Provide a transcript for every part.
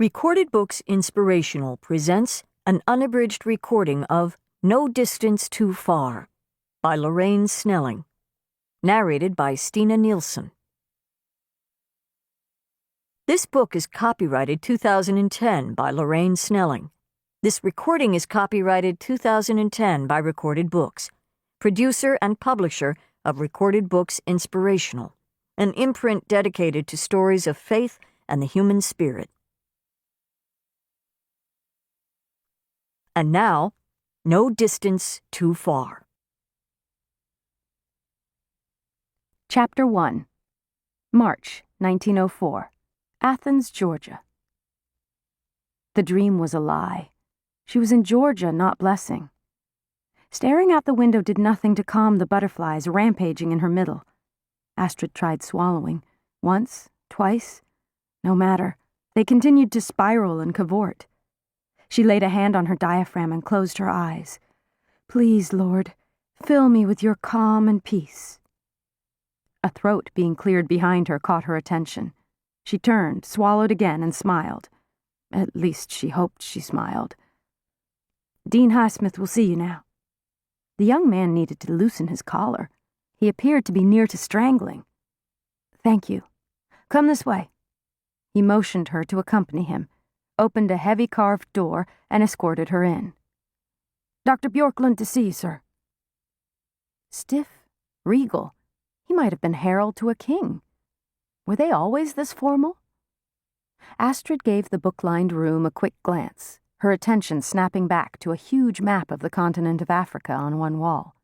Recorded Books Inspirational presents an unabridged recording of No Distance Too Far by Lauraine Snelling, narrated by Stina Nielsen. This book is copyrighted 2010 by Lauraine Snelling. This recording is copyrighted 2010 by Recorded Books, producer and publisher of Recorded Books Inspirational, an imprint dedicated to stories of faith and the human spirit. And now, No Distance Too Far. Chapter 1. March 1904. Athens, Georgia. The dream was a lie. She was in Georgia, not Blessing. Staring out the window did nothing to calm the butterflies rampaging in her middle. Astrid tried swallowing. Once, twice. No matter. They continued to spiral and cavort. She laid a hand on her diaphragm and closed her eyes. Please, Lord, fill me with your calm and peace. A throat being cleared behind her caught her attention. She turned, swallowed again, and smiled. At least she hoped she smiled. Dean Highsmith will see you now. The young man needed to loosen his collar. He appeared to be near to strangling. Thank you. Come this way. He motioned her to accompany him, opened a heavy carved door, and escorted her in. Dr. Bjorklund to see you, sir. Stiff, regal. He might have been herald to a king. Were they always this formal? Astrid gave the book-lined room a quick glance, her attention snapping back to a huge map of the continent of Africa on one wall.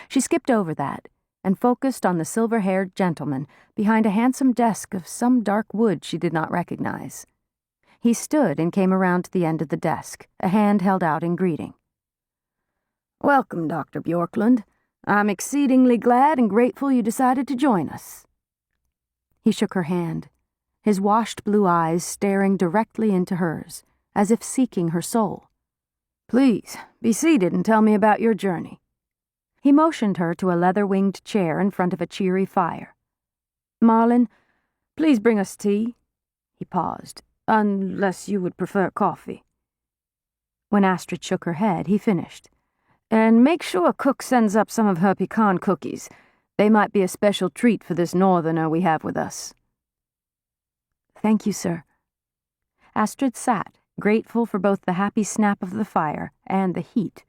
She skipped over that and focused on the silver-haired gentleman behind a handsome desk of some dark wood she did not recognize. He stood and came around to the end of the desk, a hand held out in greeting. Welcome, Dr. Bjorklund. I'm exceedingly glad and grateful you decided to join us. He shook her hand, his washed blue eyes staring directly into hers, as if seeking her soul. Please, be seated and tell me about your journey. He motioned her to a leather-winged chair in front of a cheery fire. Marlin, please bring us tea. He paused. Unless you would prefer coffee. When Astrid shook her head, he finished. And make sure Cook sends up some of her pecan cookies. They might be a special treat for this northerner we have with us. Thank you, sir. Astrid sat, grateful for both the happy snap of the fire and the heat.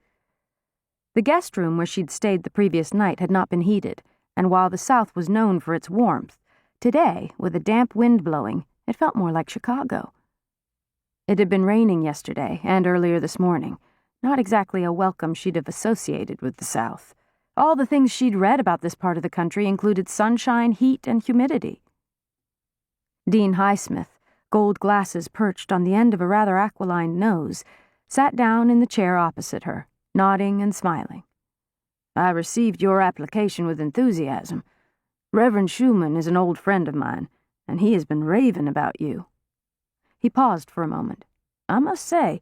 The guest room where she'd stayed the previous night had not been heated, and while the South was known for its warmth, today, with a damp wind blowing, it felt more like Chicago. It had been raining yesterday and earlier this morning, not exactly a welcome she'd have associated with the South. All the things she'd read about this part of the country included sunshine, heat, and humidity. Dean Highsmith, gold glasses perched on the end of a rather aquiline nose, sat down in the chair opposite her, nodding and smiling. I received your application with enthusiasm. Reverend Schumann is an old friend of mine, and he has been raving about you. He paused for a moment. I must say,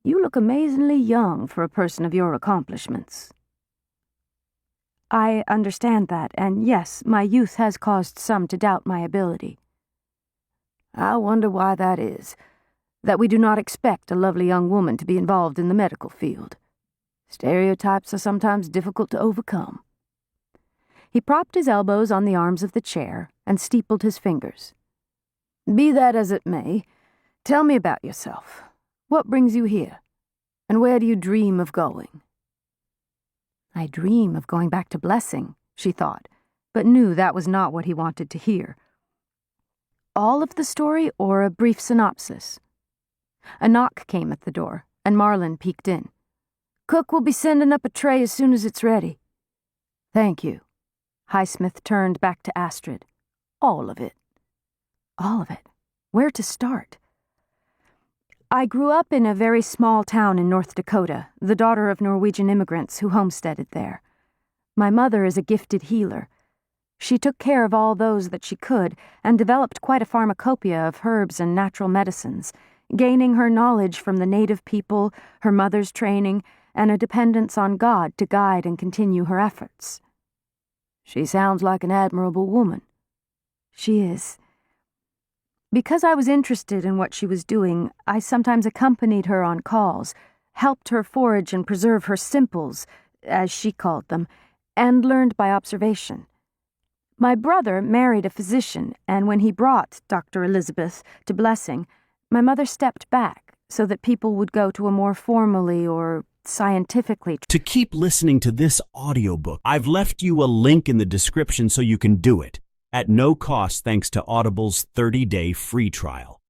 you look amazingly young for a person of your accomplishments. I understand that, and yes, my youth has caused some to doubt my ability. I wonder why that is, that we do not expect a lovely young woman to be involved in the medical field. Stereotypes are sometimes difficult to overcome. He propped his elbows on the arms of the chair and steepled his fingers. Be that as it may, tell me about yourself. What brings you here? And where do you dream of going? I dream of going back to Blessing, she thought, but knew that was not what he wanted to hear. All of the story or a brief synopsis? A knock came at the door, and Marlin peeked in. Cook will be sending up a tray as soon as it's ready. Thank you. Highsmith turned back to Astrid. All of it. All of it. Where to start? I grew up in a very small town in North Dakota, the daughter of Norwegian immigrants who homesteaded there. My mother is a gifted healer. She took care of all those that she could and developed quite a pharmacopoeia of herbs and natural medicines, gaining her knowledge from the native people, her mother's training, and a dependence on God to guide and continue her efforts. She sounds like an admirable woman. She is. Because I was interested in what she was doing, I sometimes accompanied her on calls, helped her forage and preserve her simples, as she called them, and learned by observation. My brother married a physician, and when he brought Dr. Elizabeth to Blessing, my mother stepped back so that people would go to a more formally or scientifically. To keep listening to this audiobook, I've left you a link in the description so you can do it, at no cost thanks to Audible's 30-day free trial.